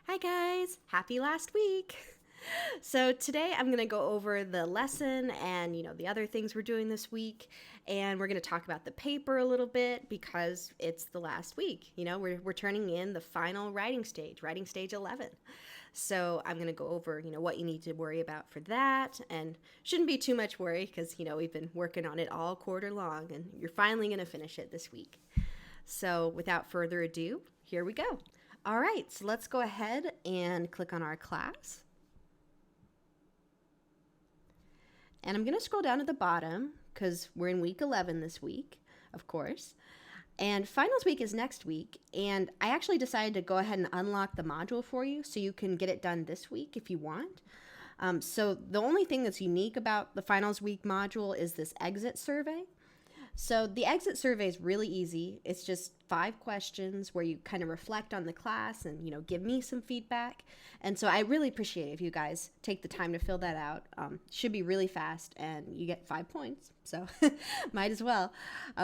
Hi guys, happy last week. So today I'm going to go over the lesson and the other things we're doing this week, and we're going to talk about the paper a little bit because it's the last week. We're turning in the final writing stage 11. So I'm going to go over what you need to worry about for that, and shouldn't be too much worry because we've been working on it all quarter long, and you're finally going to finish it this week. So without further ado, here we go. All right, so let's go ahead and click on our class. And I'm going to scroll down to the bottom because we're in week 11 this week, of course. And finals week is next week. And I actually decided to go ahead and unlock the module for you so you can get it done this week if you want. So the only thing that's unique about the finals week module is this exit survey. So the exit survey is really easy. It's just 5 questions where you kind of reflect on the class and, give me some feedback. And so I really appreciate it if you guys take the time to fill that out. Should be really fast and you get 5 points. So might as well.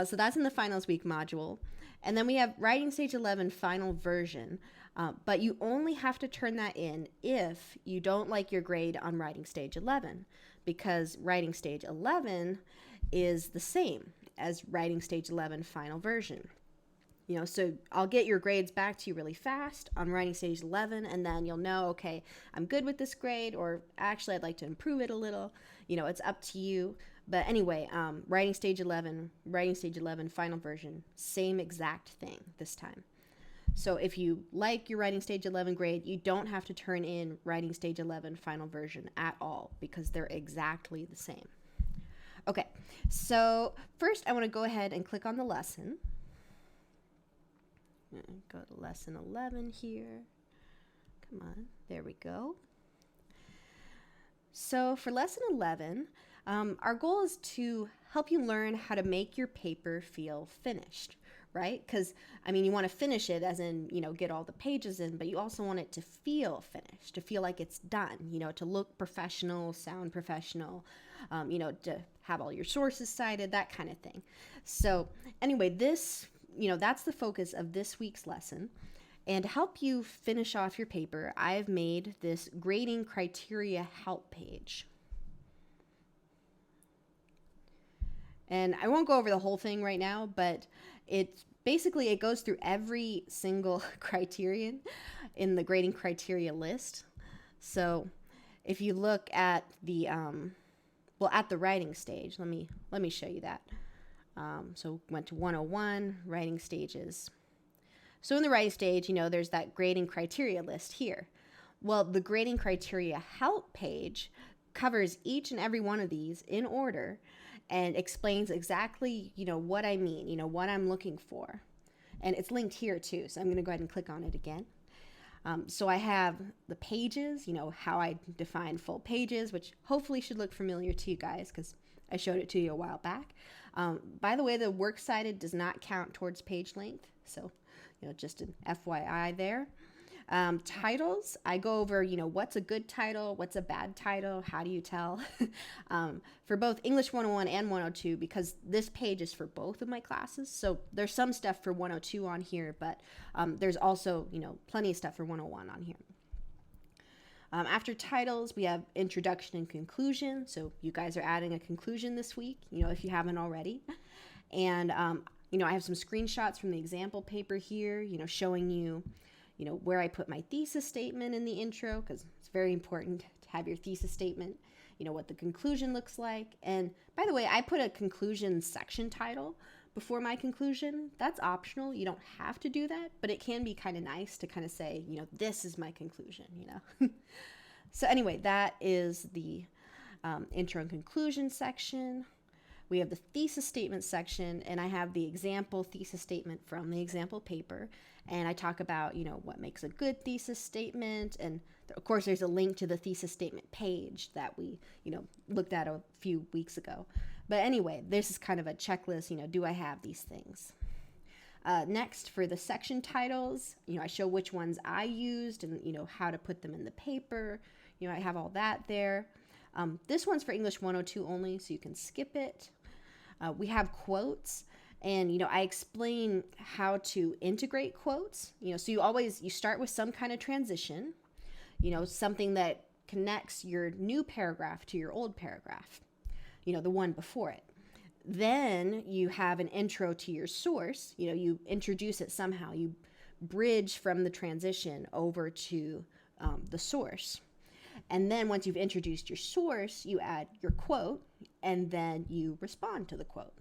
So that's in the finals week module. And then we have writing stage 11 final version. But you only have to turn that in if you don't like your grade on writing stage 11, because writing stage 11 is the same as writing stage 11 final version. So I'll get your grades back to you really fast on writing stage 11, and then you'll know, okay, I'm good with this grade, or actually I'd like to improve it a little. It's up to you. But anyway, writing stage 11 final version, same exact thing this time. So if you like your writing stage 11 grade, you don't have to turn in writing stage 11 final version at all because they're exactly the same. Okay, so first I want to go ahead and click on the lesson. Go to lesson 11 here. Come on, there we go. So for lesson 11, our goal is to help you learn how to make your paper feel finished, right? Because, you want to finish it as in, get all the pages in, but you also want it to feel finished, to feel like it's done, to look professional, sound professional, to have all your sources cited, that kind of thing. So anyway, this, that's the focus of this week's lesson. And to help you finish off your paper, I've made this grading criteria help page. And I won't go over the whole thing right now, but it goes through every single criterion in the grading criteria list. So if you look at the at the writing stage, let me show you that. So went to 101 writing stages. So in the writing stage, there's that grading criteria list here. Well, the grading criteria help page covers each and every one of these in order and explains exactly, what I mean, what I'm looking for. And it's linked here too, so I'm going to go ahead and click on it again. So I have the pages, how I define full pages, which hopefully should look familiar to you guys because I showed it to you a while back. By the way, the works cited does not count towards page length, so just an FYI there. Titles, I go over, what's a good title, what's a bad title, how do you tell, for both English 101 and 102, because this page is for both of my classes. So there's some stuff for 102 on here, but there's also, plenty of stuff for 101 on here. After titles, we have introduction and conclusion. So you guys are adding a conclusion this week, if you haven't already. And, I have some screenshots from the example paper here, showing you, where I put my thesis statement in the intro, because it's very important to have your thesis statement, what the conclusion looks like. And by the way, I put a conclusion section title before my conclusion. That's optional. You don't have to do that, but it can be kind of nice to kind of say, this is my conclusion, So anyway, that is the intro and conclusion section. We have the thesis statement section, and I have the example thesis statement from the example paper. And I talk about, what makes a good thesis statement. And of course, there's a link to the thesis statement page that we, looked at a few weeks ago. But anyway, this is kind of a checklist, do I have these things? Next, for the section titles, I show which ones I used and, how to put them in the paper. I have all that there. This one's for English 102 only, so you can skip it. We have quotes, And, I explain how to integrate quotes. So you start with some kind of transition, something that connects your new paragraph to your old paragraph, the one before it. Then you have an intro to your source. You introduce it somehow. You bridge from the transition over to the source. And then once you've introduced your source, you add your quote, and then you respond to the quote.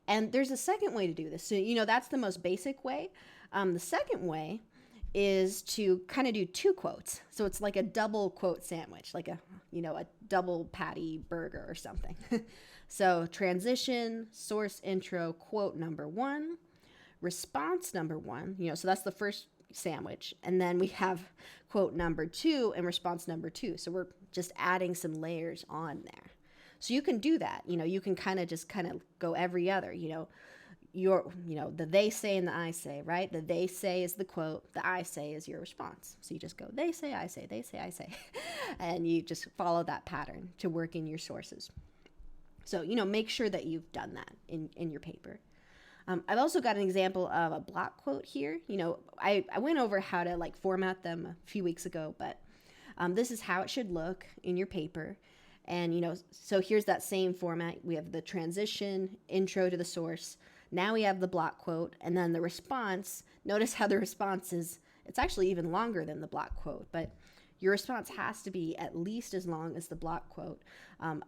And there's a second way to do this. So, that's the most basic way. The second way is to kind of do two quotes. So it's like a double quote sandwich, like a double patty burger or something. So transition, source intro, quote number one, response number one, so that's the first sandwich. And then we have quote number two and response number two. So we're just adding some layers on there. So you can do that. You can kind of go every other, the they say and the I say, right? The they say is the quote, the I say is your response. So you just go, they say, I say, they say, I say. And you just follow that pattern to work in your sources. So, make sure that you've done that in your paper. I've also got an example of a block quote here. I went over how to format them a few weeks ago, but this is how it should look in your paper. And, so here's that same format. We have the transition, intro to the source. Now we have the block quote, and then the response. Notice how the response it's actually even longer than the block quote, but your response has to be at least as long as the block quote.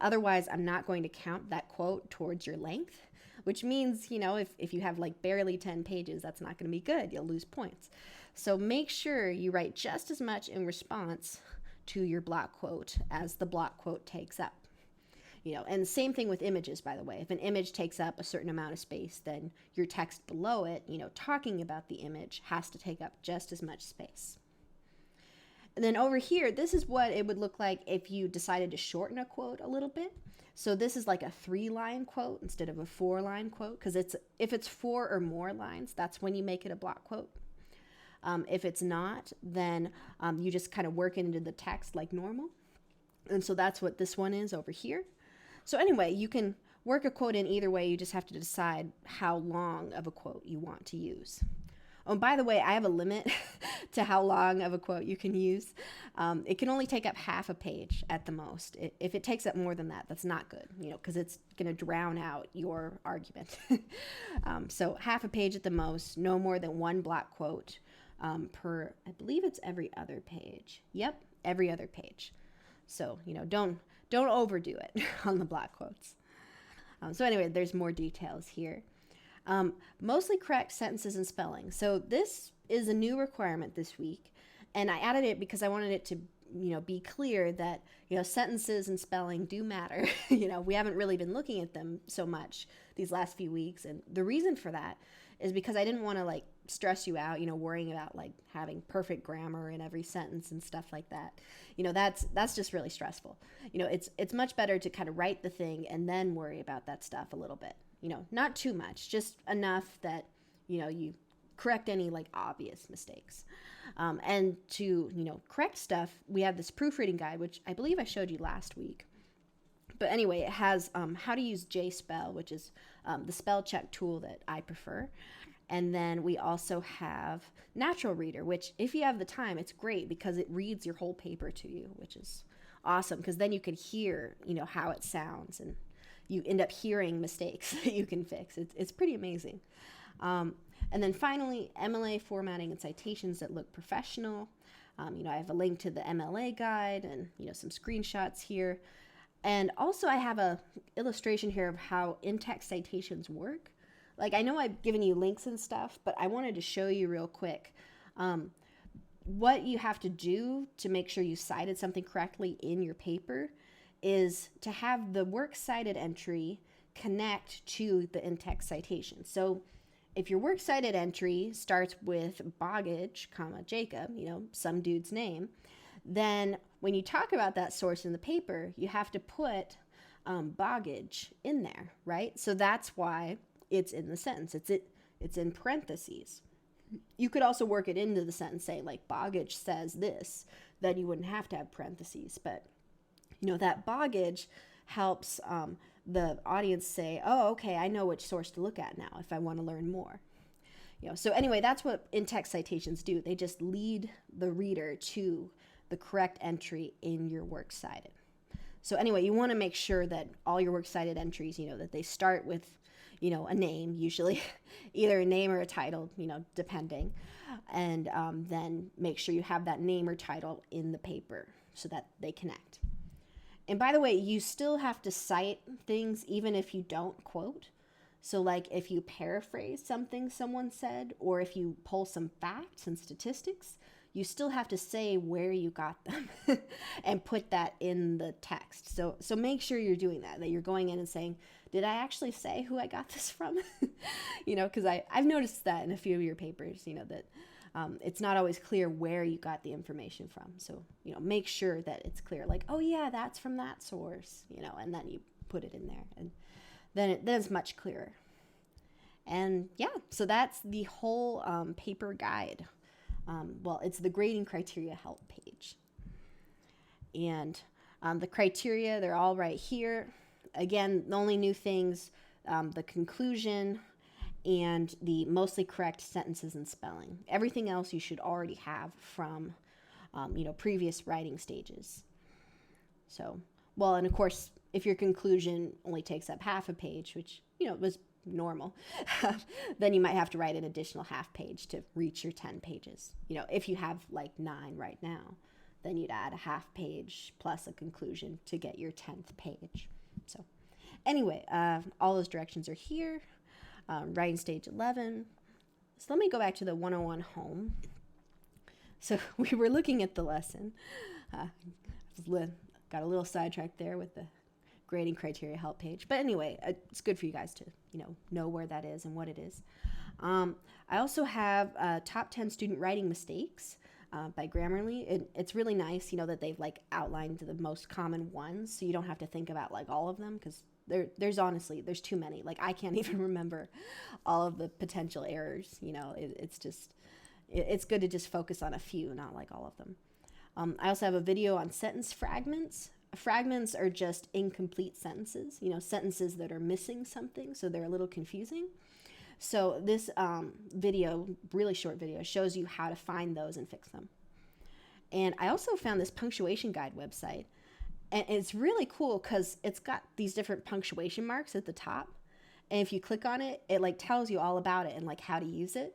Otherwise, I'm not going to count that quote towards your length, which means, if you have barely 10 pages, that's not going to be good. You'll lose points. So make sure you write just as much in response to your block quote as the block quote takes up. And same thing with images, by the way. If an image takes up a certain amount of space, then your text below it, talking about the image, has to take up just as much space. And then over here, this is what it would look like if you decided to shorten a quote a little bit. So this is like a 3-line quote instead of a 4-line quote, because if it's 4 or more lines, that's when you make it a block quote. If it's not, then you just kind of work it into the text like normal. And so that's what this one is over here. So anyway, you can work a quote in either way. You just have to decide how long of a quote you want to use. Oh, and by the way, I have a limit to how long of a quote you can use. It can only take up half a page at the most. If it takes up more than that, that's not good, because it's going to drown out your argument. So half a page at the most, no more than one block quote per, I believe it's every other page. Yep, every other page. So, don't overdo it on the block quotes. So anyway, there's more details here. Mostly correct sentences and spelling. So this is a new requirement this week, and I added it because I wanted it to, be clear that, sentences and spelling do matter. We haven't really been looking at them so much these last few weeks, and the reason for that is because I didn't want to stress you out, worrying about having perfect grammar in every sentence and stuff like that. That's just really stressful. It's much better to kind of write the thing and then worry about that stuff a little bit. Not too much, just enough that, you correct any obvious mistakes. And to, correct stuff, we have this proofreading guide, which I believe I showed you last week. But anyway, it has how to use JSpell, which is the spell check tool that I prefer. And then we also have Natural Reader, which if you have the time, it's great because it reads your whole paper to you, which is awesome because then you can hear, how it sounds and you end up hearing mistakes that you can fix. It's pretty amazing. And then finally, MLA formatting and citations that look professional. I have a link to the MLA guide and, some screenshots here. And also I have a illustration here of how in-text citations work. I know I've given you links and stuff, but I wanted to show you real quick what you have to do to make sure you cited something correctly in your paper is to have the works cited entry connect to the in-text citation. So if your works cited entry starts with Boggage, Jacob, some dude's name, then when you talk about that source in the paper, you have to put Boggage in there, right? So that's why it's in the sentence. It's in parentheses. You could also work it into the sentence, say Boggage says this, then you wouldn't have to have parentheses. But that Boggage helps the audience say, oh, okay, I know which source to look at now if I want to learn more. So anyway, that's what in-text citations do. They just lead the reader to the correct entry in your works cited. So anyway, you want to make sure that all your works cited entries, that they start with, a name, usually either a name or a title, depending. And then make sure you have that name or title in the paper so that they connect. And by the way, you still have to cite things even if you don't quote. So like if you paraphrase something someone said, or if you pull some facts and statistics, you still have to say where you got them and put that in the text. So make sure you're doing that you're going in and saying, did I actually say who I got this from? Because I've noticed that in a few of your papers, that it's not always clear where you got the information from. So, make sure that it's clear, like, oh yeah, that's from that source, and then you put it in there. And then it's much clearer. And yeah, so that's the whole paper guide. Well, it's the grading criteria help page. And the criteria, they're all right here. Again, the only new things, the conclusion and the mostly correct sentences and spelling. Everything else you should already have from, previous writing stages. So, well, and of course, if your conclusion only takes up half a page, which, was normal, then you might have to write an additional half page to reach your 10 pages. If you have like 9 right now, then you'd add a half page plus a conclusion to get your 10th page. So anyway, all those directions are here. Writing stage 11. So let me go back to the 101 home. So we were looking at the lesson. Got a little sidetracked there with the grading criteria help page. But anyway, it's good for you guys to, know where that is and what it is. I also have top 10 student writing mistakes by Grammarly. It's really nice, that they've like outlined the most common ones, so you don't have to think about like all of them, because there's honestly, there's too many. Like I can't even remember all of the potential errors. It's good to just focus on a few, not like all of them. I also have a video on sentence fragments. Fragments are just incomplete sentences, sentences that are missing something, so they're a little confusing. So this video, really short video, shows you how to find those and fix them. And I also found this punctuation guide website. And it's really cool because it's got these different punctuation marks at the top. And if you click on it, it like tells you all about it and like how to use it.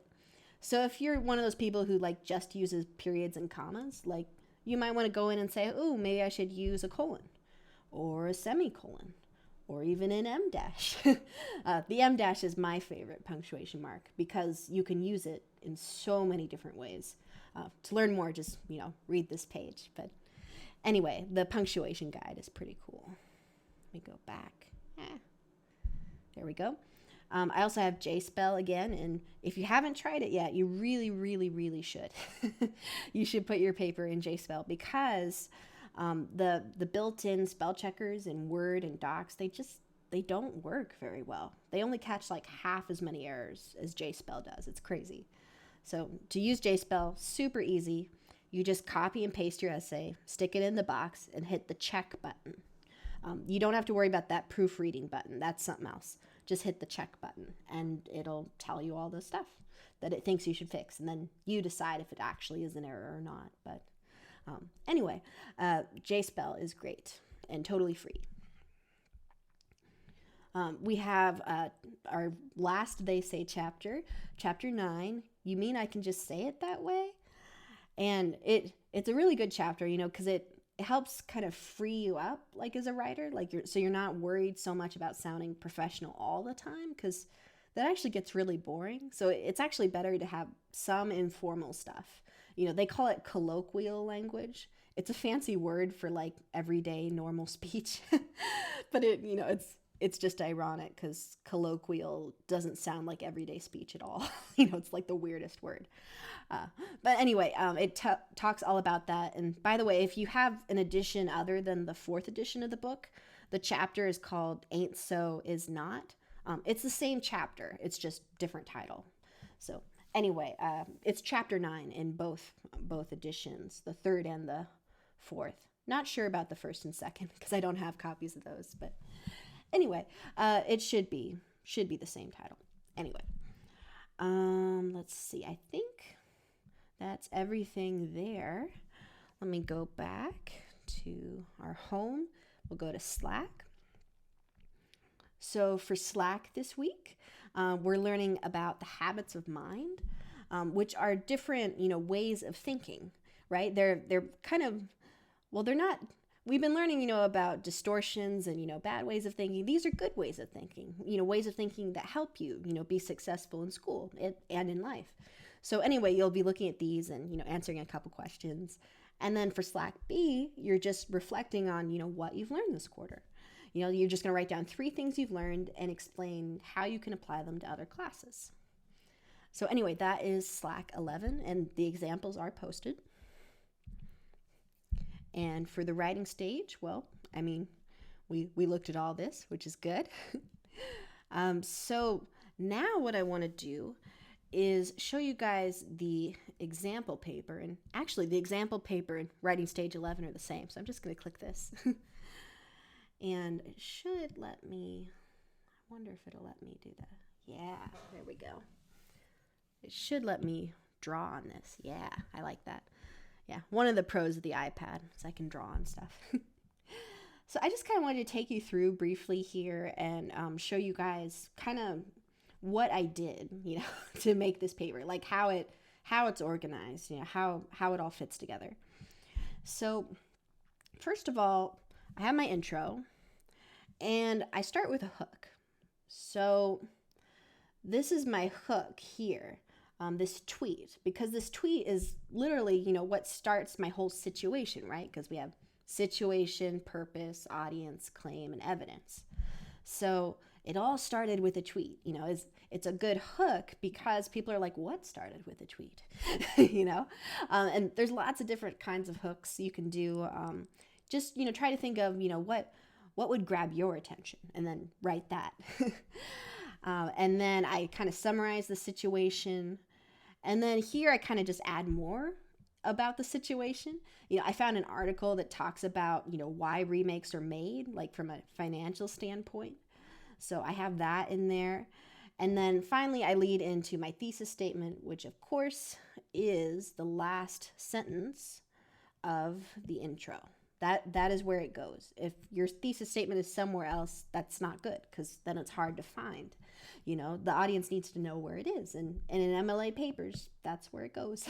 So if you're one of those people who like just uses periods and commas, like you might want to go in and say, oh, maybe I should use a colon or a semicolon or even an em dash. The em dash is my favorite punctuation mark because you can use it in so many different ways. To learn more, just, read this page. But anyway, the punctuation guide is pretty cool. Let me go back. There we go. I also have JSpell again, and if you haven't tried it yet, you really, really, really should. You should put your paper in JSpell because the built-in spell checkers in Word and Docs, they don't work very well. They only catch like half as many errors as JSpell does. It's crazy. So to use JSpell, super easy. You just copy and paste your essay, stick it in the box, and hit the check button. You don't have to worry about that proofreading button. That's something else. Just hit the check button, and it'll tell you all the stuff that it thinks you should fix, and then you decide if it actually is an error or not. But anyway, JSpell is great and totally free. We have our last They Say chapter, chapter 9. You mean I can just say it that way? And it's a really good chapter, because it helps kind of free you up, like as a writer, so you're not worried so much about sounding professional all the time, because that actually gets really boring. So it's actually better to have some informal stuff. They call it colloquial language. It's a fancy word for like everyday normal speech, but it's just ironic because colloquial doesn't sound like everyday speech at all. It's like the weirdest word. But anyway, it talks all about that. And by the way, if you have an edition other than the 4th edition of the book, the chapter is called Ain't So Is Not. It's the same chapter. It's just different title. So anyway, it's chapter 9 in both editions, the 3rd and the 4th. Not sure about the 1st and 2nd because I don't have copies of those. But Anyway, it should be the same title. Anyway, let's see. I think that's everything there. Let me go back to our home. We'll go to Slack. So for Slack this week, we're learning about the habits of mind, which are different, ways of thinking, right? They're kind of, well, they're not. We've been learning, about distortions and, bad ways of thinking. These are good ways of thinking, ways of thinking that help you, be successful in school and in life. So anyway, you'll be looking at these and, answering a couple questions. And then for Slack B, you're just reflecting on, what you've learned this quarter. You're just going to write down 3 things you've learned and explain how you can apply them to other classes. So anyway, that is Slack 11, and the examples are posted. And for the writing stage, well, we looked at all this, which is good. So now what I want to do is show you guys the example paper. And actually, the example paper and writing stage 11 are the same. So I'm just going to click this. And it should let me, I wonder if it'll let me do that. Yeah, there we go. It should let me draw on this. Yeah, I like that. Yeah, one of the pros of the iPad is I can draw on stuff. So I just kind of wanted to take you through briefly here and show you guys kind of what I did, to make this paper, like how it's organized, how it all fits together. So first of all, I have my intro, and I start with a hook. So this is my hook here. This tweet, because this tweet is literally, what starts my whole situation, right? Because we have situation, purpose, audience, claim, and evidence. So it all started with a tweet. It's a good hook because people are like, what started with a tweet? And there's lots of different kinds of hooks you can do. Just, try to think of, what would grab your attention, and then write that. And then I kind of summarize the situation. And then here I kind of just add more about the situation. I found an article that talks about, why remakes are made, like from a financial standpoint. So I have that in there. And then finally, I lead into my thesis statement, which of course is the last sentence of the intro. That is where it goes. If your thesis statement is somewhere else, that's not good, because then it's hard to find. The audience needs to know where it is. And in MLA papers, that's where it goes.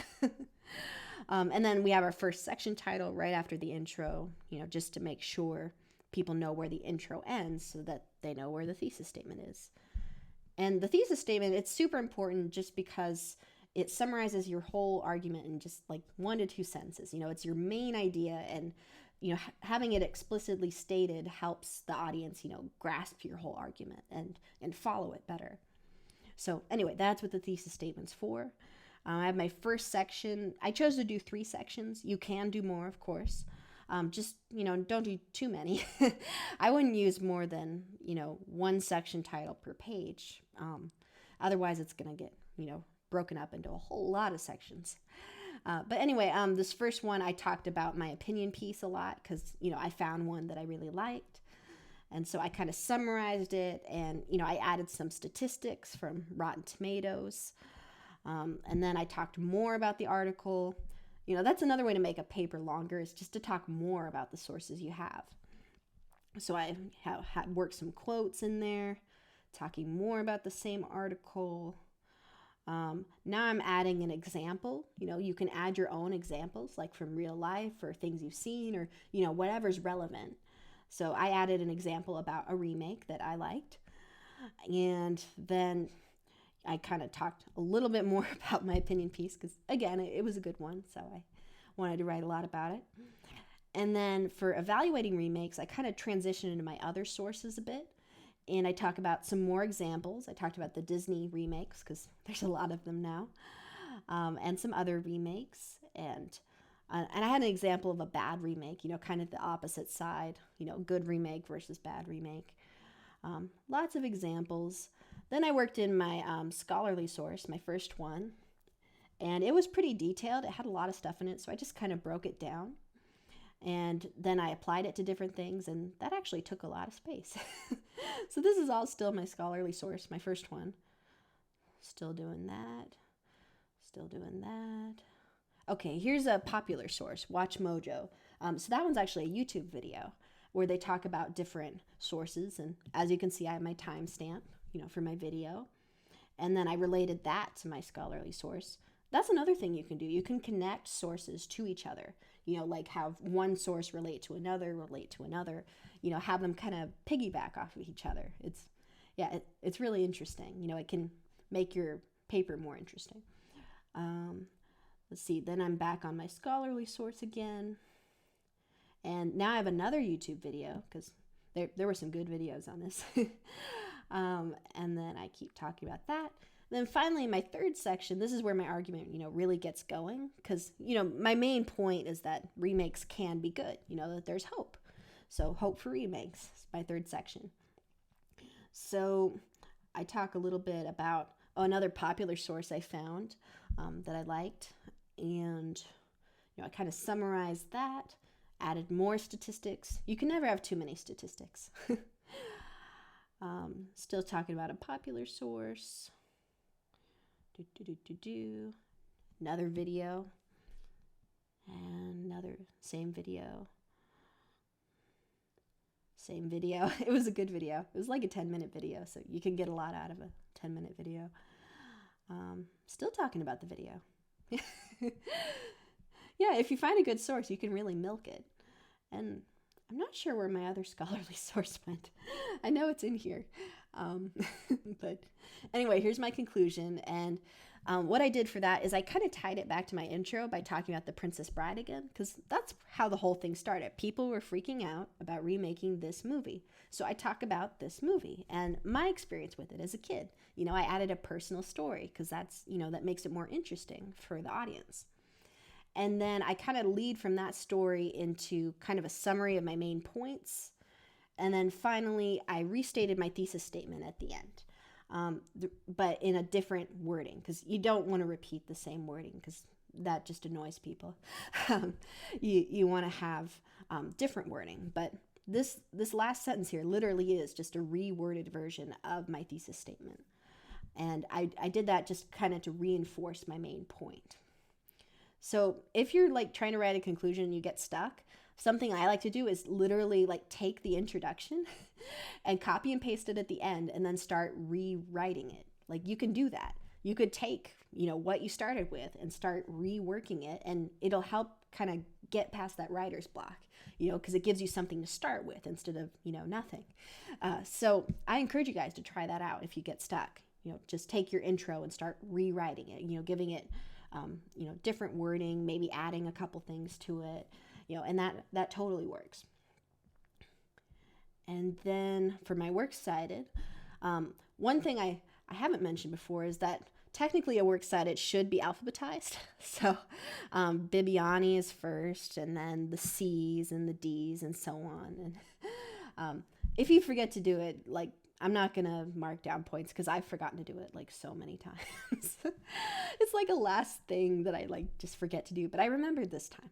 And then we have our first section title right after the intro, just to make sure people know where the intro ends so that they know where the thesis statement is. And the thesis statement, it's super important just because it summarizes your whole argument in just like 1 to 2 sentences. It's your main idea, and having it explicitly stated helps the audience, grasp your whole argument and follow it better. So anyway, that's what the thesis statement's for. I have my first section. I chose to do 3 sections. You can do more, of course. Just, don't do too many. I wouldn't use more than, 1 section title per page. Otherwise, it's going to get, broken up into a whole lot of sections. But anyway, this first one, I talked about my opinion piece a lot because, I found one that I really liked. And so I kind of summarized it, and, I added some statistics from Rotten Tomatoes. And then I talked more about the article. That's another way to make a paper longer, is just to talk more about the sources you have. So I had worked some quotes in there, talking more about the same article. Now I'm adding an example. You can add your own examples, like from real life or things you've seen, or, whatever's relevant. So I added an example about a remake that I liked. And then I kind of talked a little bit more about my opinion piece because, again, it was a good one. So I wanted to write a lot about it. And then for evaluating remakes, I kind of transitioned into my other sources a bit. And I talk about some more examples. I talked about the Disney remakes because there's a lot of them now, and some other remakes. And I had an example of a bad remake, kind of the opposite side, good remake versus bad remake. Lots of examples. Then I worked in my scholarly source, my first one, and it was pretty detailed. It had a lot of stuff in it, so I just kind of broke it down. And then I applied it to different things, and that actually took a lot of space. So this is all still my scholarly source, my first one. Still doing that. Still doing that. Okay, here's a popular source, Watch Mojo. So that one's actually a YouTube video where they talk about different sources. And as you can see, I have my timestamp, for my video. And then I related that to my scholarly source. That's another thing you can do. You can connect sources to each other, like have one source relate to another, have them kind of piggyback off of each other. It's really interesting. It can make your paper more interesting. Let's see, then I'm back on my scholarly source again. And now I have another YouTube video because there were some good videos on this. And then I keep talking about that. Then finally, my third section, this is where my argument, really gets going. Because, my main point is that remakes can be good, that there's hope. So hope for remakes is my third section. So I talk a little bit about another popular source I found that I liked. And, I kind of summarized that, added more statistics. You can never have too many statistics. Still talking about a popular source. Another video. And another, same video. Same video. It was a good video. It was like a 10-minute video, so you can get a lot out of a 10-minute video. Still talking about the video. Yeah, if you find a good source, you can really milk it. And I'm not sure where my other scholarly source went. I know it's in here. But anyway, here's my conclusion. And what I did for that is I kind of tied it back to my intro by talking about The Princess Bride again, because that's how the whole thing started. People were freaking out about remaking this movie. So I talk about this movie and my experience with it as a kid. I added a personal story because that's, that makes it more interesting for the audience. And then I kind of lead from that story into kind of a summary of my main points. And then finally, I restated my thesis statement at the end, but in a different wording, because you don't want to repeat the same wording because that just annoys people. You want to have different wording. But this last sentence here literally is just a reworded version of my thesis statement. And I did that just kind of to reinforce my main point. So if you're like trying to write a conclusion and you get stuck, something I like to do is literally like take the introduction and copy and paste it at the end and then start rewriting it. Like you can do that. You could take, what you started with and start reworking it, and it'll help kind of get past that writer's block, because it gives you something to start with instead of, nothing. So I encourage you guys to try that out if you get stuck. Just take your intro and start rewriting it, giving it different wording, maybe adding a couple things to it, and that totally works. And then for my works cited, one thing I haven't mentioned before is that technically a works cited should be alphabetized. So Bibiani is first, and then the C's and the D's and so on. And if you forget to do it, like, I'm not going to mark down points because I've forgotten to do it like so many times. It's like a last thing that I just forget to do, but I remembered this time.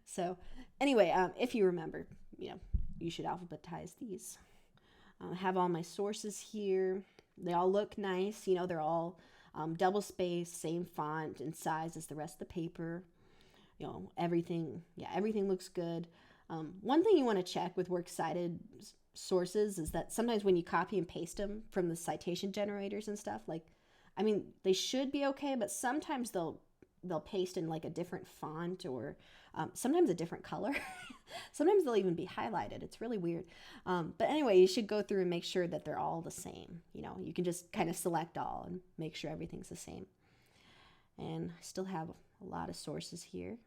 So anyway, if you remember, you should alphabetize these. I have all my sources here. They all look nice. They're all double spaced, same font and size as the rest of the paper. Everything looks good. One thing you want to check with works cited sources is that sometimes when you copy and paste them from the citation generators and stuff, they should be okay, but sometimes they'll paste in like a different font or sometimes a different color. Sometimes they'll even be highlighted. It's really weird. But anyway, you should go through and make sure that they're all the same. You can just kind of select all and make sure everything's the same. And I still have a lot of sources here.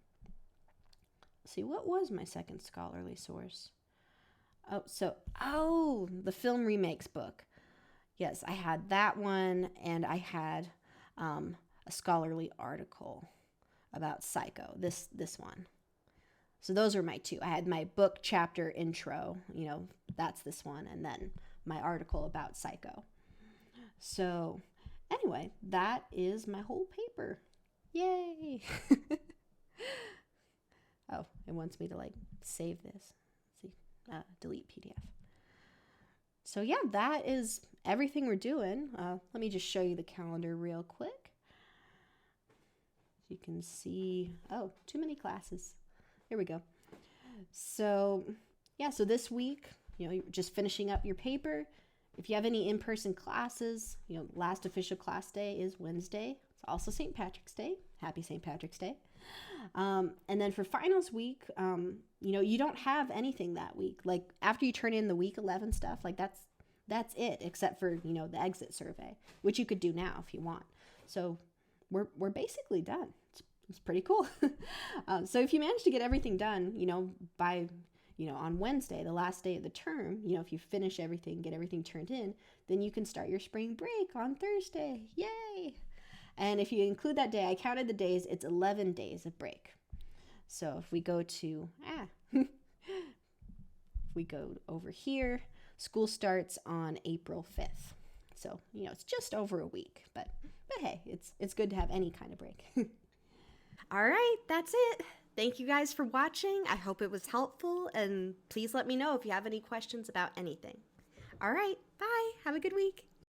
Let's see, what was my second scholarly source? The film remakes book. Yes, I had that one, and I had a scholarly article about Psycho, this one. So those were my two. I had my book chapter intro, that's this one, and then my article about Psycho. So anyway, that is my whole paper. Yay! Oh, it wants me to like save this. Let's see, delete PDF. So yeah, that is everything we're doing. Let me just show you the calendar real quick. You can see, oh, too many classes. Here we go. So yeah, so this week, you're just finishing up your paper. If you have any in-person classes, last official class day is Wednesday. It's also St. Patrick's Day. Happy St. Patrick's Day. And then for finals week, you don't have anything that week. Like after you turn in the week 11 stuff, like that's it, except for, the exit survey, which you could do now if you want. So we're basically done. It's pretty cool. So if you manage to get everything done, by, on Wednesday, the last day of the term, if you finish everything, get everything turned in, then you can start your spring break on Thursday. Yay! And if you include that day, I counted the days, it's 11 days of break. So if we go to, if we go over here, school starts on April 5th. So, it's just over a week, but hey, it's good to have any kind of break. All right, that's it. Thank you guys for watching. I hope it was helpful, and please let me know if you have any questions about anything. All right, bye. Have a good week.